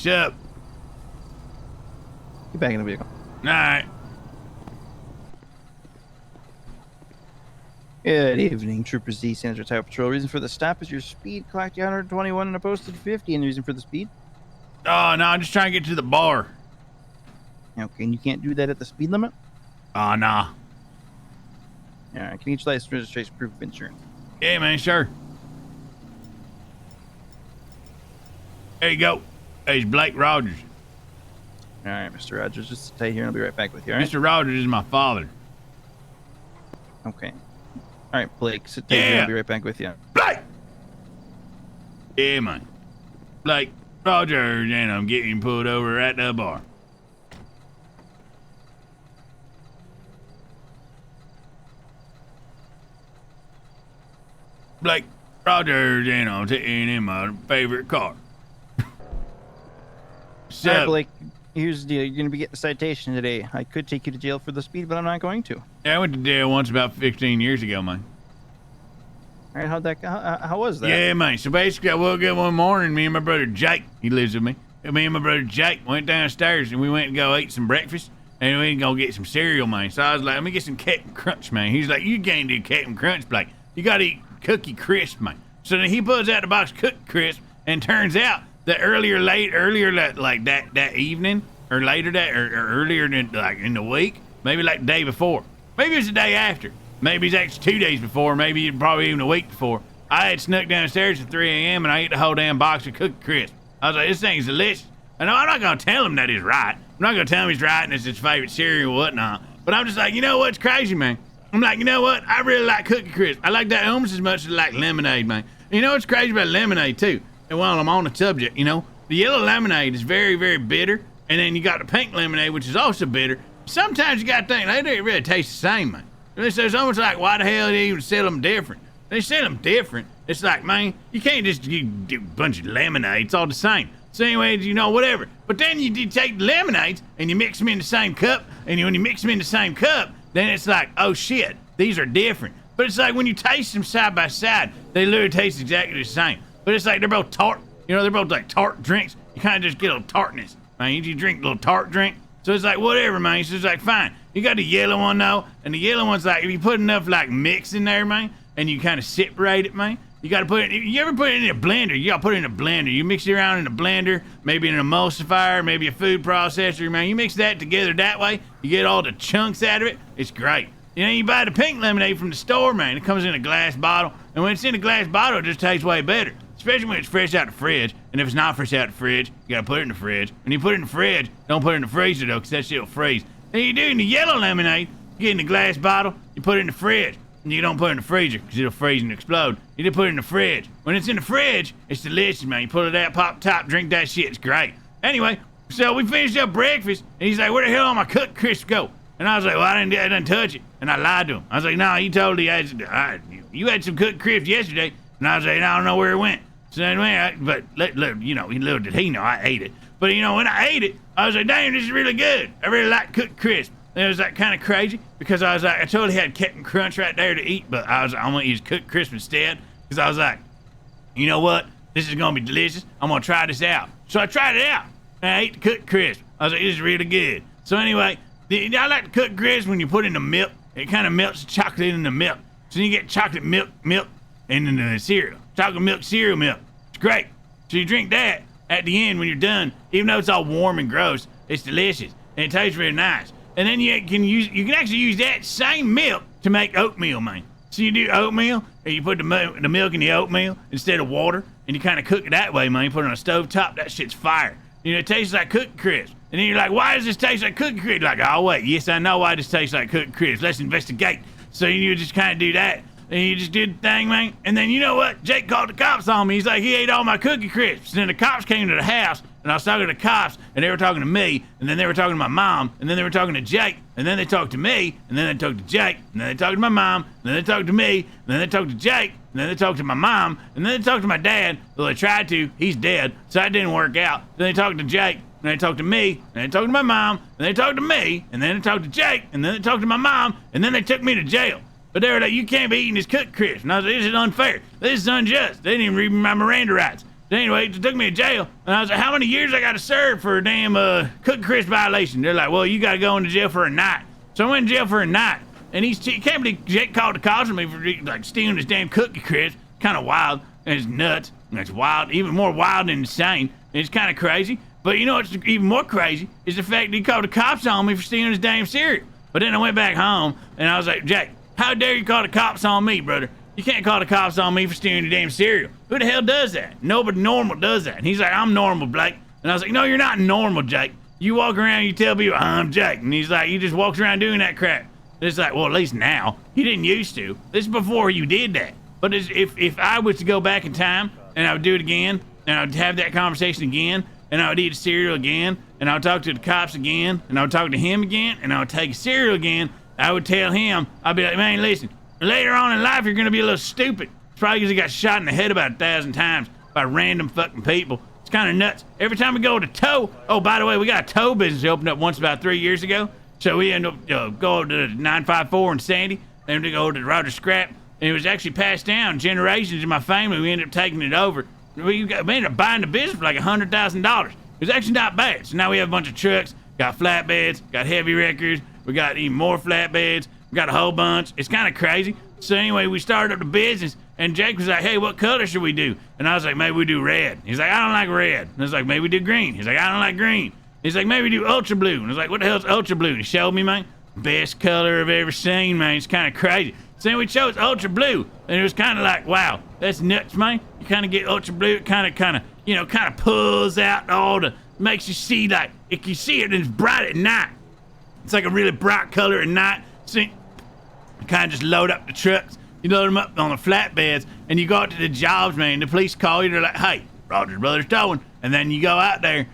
What's up? Get back in the vehicle. All right. Good evening, Trooper Z, Senator Tower Patrol. Reason for the stop is your speed clocked 121 and a posted 50. And the reason for the speed? Oh, no, I'm just trying to get to the bar. Okay, and you can't do that at the speed limit? Oh, nah. All right, can each license registration proof of insurance? Yeah, man, sure. There you go. There's Blake Rogers. All right, Mr. Rogers, just stay here and I'll be right back with you, all right? Mr. Rogers is my father. Okay. All right, Blake, sit there here. I'll be right back with you. Blake! Yeah, man. Blake Rogers, and I'm getting pulled over at the bar. Blake Rogers, and I'm sitting in my favorite car. All right, Blake, here's the deal. You're going to be getting a citation today. I could take you to jail for the speed, but I'm not going to. Yeah, I went to jail once about 15 years ago, man. All right, how was that? Yeah, man. So basically, I woke up one morning, me and my brother Jake, he lives with me. Me and my brother Jake went downstairs and we went to go eat some breakfast and we went to go get some cereal, man. So I was like, let me get some Captain Crunch, man. He's like, you can't do Captain Crunch, Blake. You got to eat Cookie Crisp, man. So then he pulls out the box of Cookie Crisp and turns out that earlier that evening or later or earlier in the week, maybe like the day before, maybe it was the day after. Maybe it's actually 2 days before, maybe probably even a week before. I had snuck downstairs at 3 a.m. and I ate the whole damn box of Cookie Crisp. I was like, this thing's delicious. I know I'm not going to tell him that he's right. I'm not going to tell him he's right and it's his favorite cereal or whatnot. But I'm just like, you know what's crazy, man? I'm like, you know what? I really like Cookie Crisp. I like that almost as much as I like lemonade, man. You know what's crazy about lemonade, too? And while I'm on the subject, you know, the yellow lemonade is very, very bitter. And then you got the pink lemonade, which is also bitter. Sometimes you got to think, they don't really taste the same, man. It's almost like, why the hell do they even sell them different? They sell them different. It's like, man, you can't just do a bunch of lemonade. It's all the same. So anyways, you know, whatever. But then you take the lemonades and you mix them in the same cup. And when you mix them in the same cup, then it's like, oh shit, these are different. But it's like when you taste them side by side, they literally taste exactly the same. But it's like they're both tart. You know, they're both like tart drinks. You kind of just get a little tartness. Man, you drink a little tart drink. So it's like, whatever, man. So it's like, fine. You got the yellow one, though. And the yellow one's like, if you put enough, like, mix in there, man, and you kind of separate it, man, you got to put it, you ever put it in a blender? You got to put it in a blender. You mix it around in a blender, maybe an emulsifier, maybe a food processor, man. You mix that together that way, you get all the chunks out of it. It's great. You know, you buy the pink lemonade from the store, man. It comes in a glass bottle. And when it's in a glass bottle, it just tastes way better. Especially when it's fresh out the fridge. And if it's not fresh out the fridge, you gotta put it in the fridge. When you put it in the fridge, don't put it in the freezer though, because that shit'll freeze. And you do in the yellow lemonade, you get in the glass bottle, you put it in the fridge. And you don't put it in the freezer, because it'll freeze and explode. You just put it in the fridge. When it's in the fridge, it's delicious, man. You pull it out, pop top, drink that shit, it's great. Anyway, so we finished up breakfast, and he's like, where the hell all my Cookie Crisp go? And I was like, well, I didn't touch it. And I lied to him. I was like, no, you totally had, you had some Cookie Crisp yesterday. And I was like, I don't know where it went. So anyway, you know, little did he know I ate it. But you know, when I ate it, I was like, damn, this is really good. I really like Cookie Crisp. And it was like kind of crazy because I was like, I totally had Captain Crunch right there to eat, but I was like, I'm gonna use Cookie Crisp instead because I was like, you know what? This is gonna be delicious. I'm gonna try this out. So I tried it out and I ate the Cookie Crisp. I was like, this is really good. So anyway, I like the Cookie Crisp when you put it in the milk. It kind of melts the chocolate in the milk. So you get chocolate milk, and then the cereal. Chocolate milk, cereal milk. It's great. So you drink that at the end when you're done, even though it's all warm and gross, it's delicious. And it tastes really nice. And then you can actually use that same milk to make oatmeal, man. So you do oatmeal, and you put the milk in the oatmeal instead of water, and you kind of cook it that way, man. You put it on a stove top, that shit's fire. You know, it tastes like Cookie Crisp. And then you're like, why does this taste like Cookie Crisp? Like, oh, wait, yes, I know why this tastes like Cookie Crisp. Let's investigate. So you just kind of do that. And you just did the thing, man. And then you know what? Jake called the cops on me. He's like, he ate all my Cookie Crisps. And then the cops came to the house, and I was talking to the cops, and they were talking to me, and then they were talking to my mom, and then they were talking to Jake, and then they talked to me, and then they talked to Jake, and then they talked to my mom, and then they talked to me, and then they talked to Jake, and then they talked to my mom, and then they talked to my dad. Well, they tried to. He's dead, so that didn't work out. Then they talked to Jake, and they talked to me, and they talked to my mom, and they talked to me, and then they talked to Jake, and then they talked to my mom, and then they took me to jail. But they were like, you can't be eating this Cookie Crisp. And I was like, this is unfair. This is unjust. They didn't even read my Miranda rights. So anyway, they took me to jail, and I was like, how many years I got to serve for a damn Cookie Crisp violation? They're like, well, you got to go into jail for a night. So I went in jail for a night, and he can't believe Jake called the cops on me for like stealing his damn Cookie Crisp. Kind of wild, and it's nuts, and it's wild, even more wild and insane. And it's kind of crazy. But you know what's even more crazy is the fact that he called the cops on me for stealing his damn cereal. But then I went back home, and I was like, Jake, how dare you call the cops on me, brother? You can't call the cops on me for stealing your damn cereal. Who the hell does that? Nobody normal does that. And he's like, I'm normal, Blake. And I was like, no, you're not normal, Jake. You walk around, you tell people, I'm Jake. And he's like, you just walks around doing that crap. And it's like, well, at least now. He didn't used to. This is before you did that. But if I was to go back in time, and I would do it again, and I would have that conversation again, and I would eat a cereal again, and I would talk to the cops again, and I would talk to him again, and I would take a cereal again, I would tell him, I'd be like, man, listen, later on in life, you're going to be a little stupid. It's probably because he got shot in the head about 1,000 times by random fucking people. It's kind of nuts. Every time we go to tow, oh, by the way, we got a tow business that opened up once about 3 years ago. So we ended up going to the 954 in Sandy, then we go to the Roger Scrap, and it was actually passed down generations in my family. We ended up taking it over. We ended up buying the business for like $100,000. It was actually not bad. So now we have a bunch of trucks, got flatbeds, got heavy wreckers, we got even more flatbeds, we got a whole bunch. It's kind of crazy. So anyway, we started up the business, and Jake was like, hey, what color should we do? And I was like, maybe we do red. He's like, I don't like red. And I was like, maybe we do green. He's like, I don't like green. He's like, maybe we do ultra blue. And I was like, what the hell's ultra blue? And he showed me, man. Best color I've ever seen, man. It's kind of crazy. So then we chose ultra blue, and it was kind of like, wow, that's nuts, man. You kind of get ultra blue, it kind of pulls out all the, makes you see, like, if you see it, and it's bright at night. It's like a really bright color at night. So you kind of just load up the trucks. You load them up on the flatbeds, and you go out to the jobs, man. The police call you, they're like, hey, Rogers Brothers towing. And then you go out there,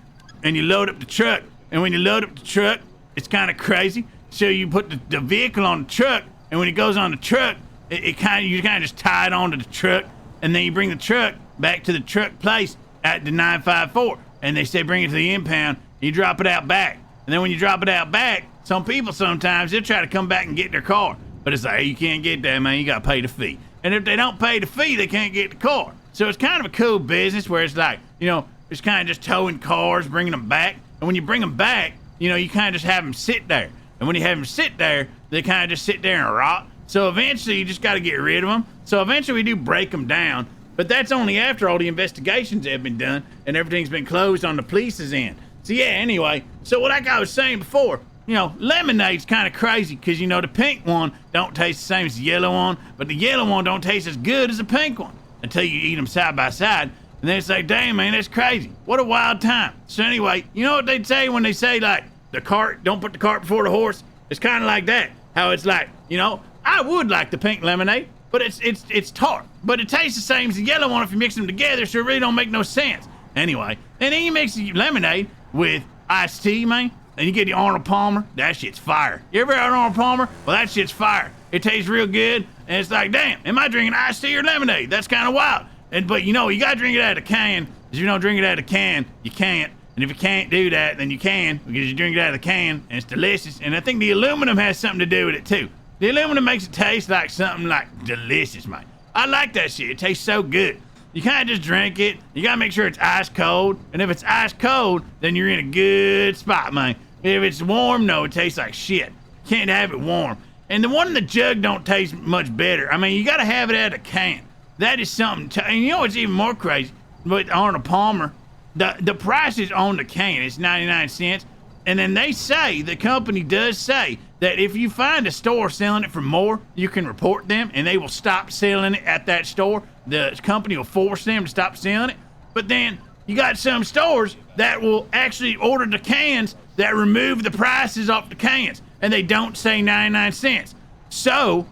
and you load up the truck. And when you load up the truck, it's kind of crazy. So you put the vehicle on the truck, and when it goes on the truck, you kind of just tie it onto the truck, and then you bring the truck back to the truck place at the 954. And they say bring it to the impound, you drop it out back. And then when you drop it out back, some people sometimes, they'll try to come back and get their car. But it's like, hey, you can't get that, man. You got to pay the fee. And if they don't pay the fee, they can't get the car. So it's kind of a cool business where it's like, you know, it's kind of just towing cars, bringing them back. And when you bring them back, you know, you kind of just have them sit there. And when you have them sit there, they kind of just sit there and rot. So eventually, you just got to get rid of them. So eventually, we do break them down. But that's only after all the investigations have been done and everything's been closed on the police's end. So yeah, anyway. So like I was saying before, you know, lemonade's kind of crazy because, you know, the pink one don't taste the same as the yellow one, but the yellow one don't taste as good as the pink one until you eat them side by side. And then it's like, damn, man, that's crazy. What a wild time. So anyway, you know what they'd say when they say, like, the cart, don't put the cart before the horse? It's kind of like that. How it's like, you know, I would like the pink lemonade, but it's tart. But it tastes the same as the yellow one if you mix them together, so it really don't make no sense. Anyway, and then you mix the lemonade with iced tea, man, and you get the Arnold Palmer. That shit's fire. You ever had Arnold Palmer? Well, that shit's fire. It tastes real good, and it's like, damn, am I drinking iced tea or lemonade? That's kind of wild. But you know, you gotta drink it out of a can. If you don't drink it out of a can, you can't. And if you can't do that, then you can, because you drink it out of the can, and it's delicious. And I think the aluminum has something to do with it, too. The aluminum makes it taste like something like delicious, man. I like that shit. It tastes so good. You kind of just drink it. You gotta make sure it's ice cold. And if it's ice cold, then you're in a good spot, man. If it's warm, no, it tastes like shit. Can't have it warm. And the one in the jug don't taste much better. I mean, you gotta have it out of a can. That is something. And you know what's even more crazy? With Arnold Palmer, the price is on the can. It's 99 cents. And then they say, the company does say, that if you find a store selling it for more, you can report them, and they will stop selling it at that store. The company will force them to stop selling it. But then you got some stores that will actually order the cans that remove the prices off the cans, and they don't say 99 cents. So,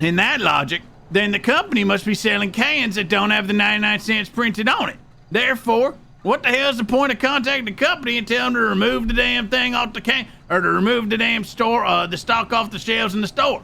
in that logic, then the company must be selling cans that don't have the 99 cents printed on it. Therefore, what the hell is the point of contacting the company and telling them to remove the damn thing off the can, or to remove the damn store, the stock off the shelves in the store?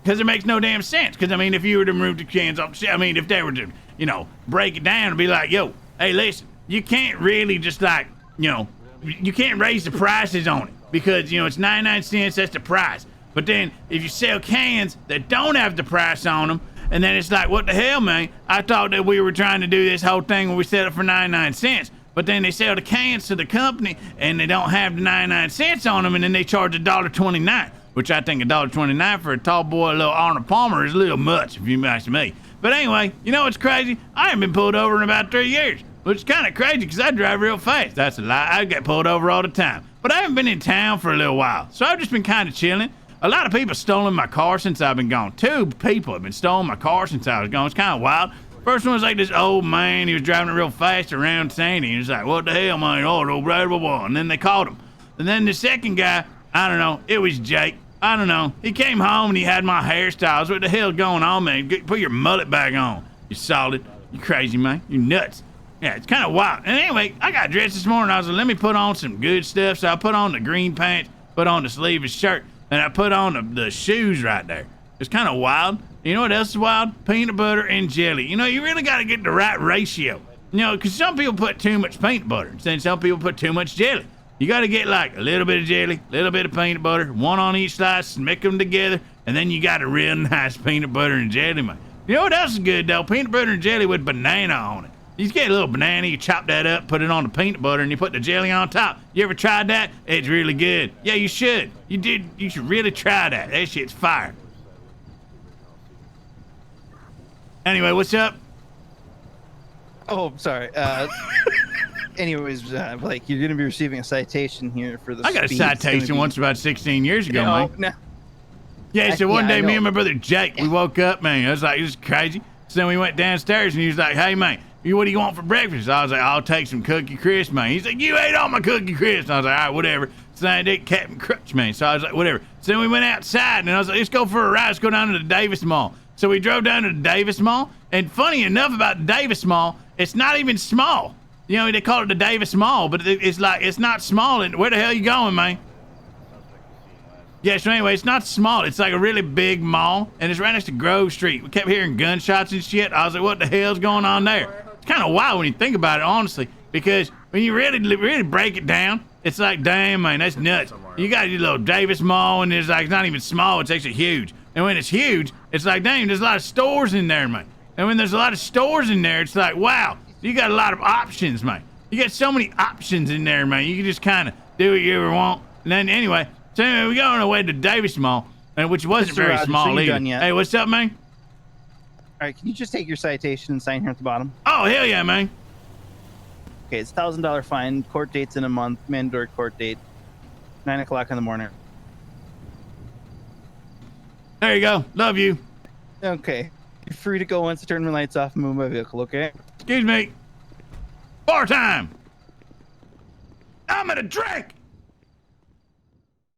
Because it makes no damn sense. Because, I mean, if you were to remove the cans off the shelves, I mean, if they were to, you know, break it down and be like, yo, hey, listen, you can't really just like, you know, you can't raise the prices on it. Because, you know, it's 99 cents, that's the price. But then, if you sell cans that don't have the price on them, And then it's like, what the hell, man? I thought that we were trying to do this whole thing where we sell it for 99 cents. But then they sell the cans to the company and they don't have the 99 cents on them, and then they charge $1.29, which I think $1.29 for a tall boy, little Arnold Palmer, is a little much, if you ask me. But anyway, you know what's crazy? I haven't been pulled over in about 3 years, which is kind of crazy because I drive real fast. That's a lie. I get pulled over all the time. But I haven't been in town for a little while, so I've just been kind of chilling. A lot of people stolen my car since I've been gone. 2 people have been stolen my car since I was gone. It's kind of wild. First one was like this old man. He was driving it real fast around Sandy. He was like, what the hell, man? Oh, blah, blah, blah. And then they caught him. And then the second guy, I don't know. It was Jake. I don't know. He came home and he had my hairstyles. What the hell's going on, man? Put your mullet back on. You solid. You crazy, man. You nuts. Yeah, it's kind of wild. And anyway, I got dressed this morning. I was like, let me put on some good stuff. So I put on the green pants, put on the sleeveless shirt, and I put on the shoes right there. It's kind of wild. You know what else is wild? Peanut butter and jelly. You know, you really got to get the right ratio. You know, because some people put too much peanut butter, and then some people put too much jelly. You got to get like a little bit of jelly, a little bit of peanut butter, one on each slice, and mix them together, and then you got a real nice peanut butter and jelly, man. You know what else is good, though? Peanut butter and jelly with banana on it. You get a little banana, you chop that up, put it on the peanut butter, and you put the jelly on top. You ever tried that? It's really good. Yeah, you should. You should really try that. That shit's fire. Anyway, what's up? Oh, sorry. Anyways, Blake, you're going to be receiving a citation here for the I got a citation once about 16 years ago, man. No. Yeah, so one day, me and my brother Jake, we woke up, man. I was like, this is crazy. So then we went downstairs, and he was like, hey, man, what do you want for breakfast? I was like, I'll take some Cookie Crisp, man. He's like, you ate all my Cookie Crisp. I was like, all right, whatever. So I did Captain Crunch, man. So I was like, whatever. So then we went outside, and I was like, let's go for a ride. Let's go down to the Davis Mall. So we drove down to the Davis Mall, and funny enough about the Davis Mall, it's not even small. You know, they call it the Davis Mall, but it's like, it's not small. And where the hell you going, man? Yeah, so anyway, it's not small. It's like a really big mall, and it's right next to Grove Street. We kept hearing gunshots and shit. I was like, what the hell's going on there? It's kind of wild when you think about it, honestly, because when you really break it down, it's like, damn, man, that's nuts. You got your little Davis Mall, and it's like, it's not even small. It's actually huge. And when it's huge, it's like, dang, there's a lot of stores in there, man. And when there's a lot of stores in there, it's like, wow, you got a lot of options, man. You got so many options in there, man. You can just kind of do what you ever want. And then, anyway, so anyway, we go on our way to Davis Mall, which wasn't very small either. Hey, what's up, man? All right, can you just take your citation and sign here at the bottom? Oh, hell yeah, man. Okay, it's $1,000 fine. Court date's in a month. Mandatory court date, 9 o'clock in the morning. There you go. Love you. Okay. You're free to go once I turn the lights off and move my vehicle, okay? Excuse me. Bar time. I'm gonna drink.